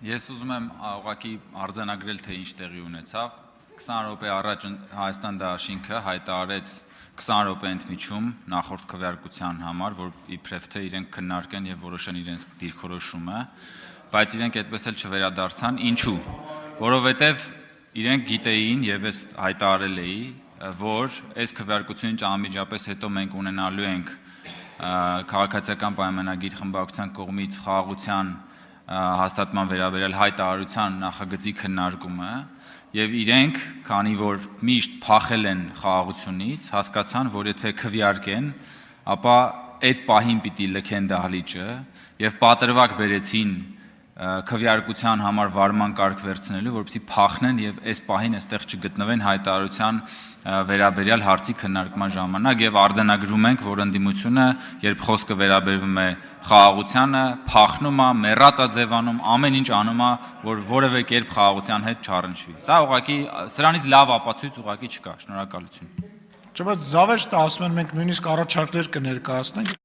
Ես ուզում եմ ուղղակի արձանագրել, թե ինչ տեղի ունեցավ։ 20 րոպե առաջ Հայաստան դաշինքը հայտարարեց 20 րոպե ընդմիջում նախորդ քվեարկության համար, որ իբրև թե իրենք քննարկեն եւ որոշեն իրենց դիրքորոշումը, բայց իրենք այդպես էլ չվերադարձան։ Ինչու՞։ Որովհետեւ իրենք գիտեին եւ ես հայտարարել էի, որ այս քվեարկությունից անմիջապես հետո մենք ունենալու ենք քաղաքացիական պայմանագիր խմբակցության կողմից խաղաղության հաստատման վերաբերյալ հայտարարության նախագծի քննարկումը եւ իրենք, քանի որ միշտ փախել են խաղաղությունից, հասկացան, որ եթե քվեարկեն, ապա այդ պահին պիտի լքեն դահլիճը եւ պատրվակ բերեցին քվեարկության համար վարման կարգ վերցնելու, որպեսզի փախնեն եւ այս պահին այստեղ չգտնվեն հայտարարության վերաբերյալ հարցի քննարկման ժամանակ եւ արձանագրում ենք, որ ընդդիմությունը, երբ խոսքը վերաբերվում է խաղաղությանը, փախնում է, մեռած է ձևանում, ամեն ինչ անում է, որ որևէ կերպ խաղաղության հետ չառնչվի։ Սա ուղղակի սրանից լավ ապացույց ուղղակի չկա։ Շնորհակալություն։ Չէ, բայց զավեշտը ասում են մենք նույնիսկ առաջարկներ կներկայացնենք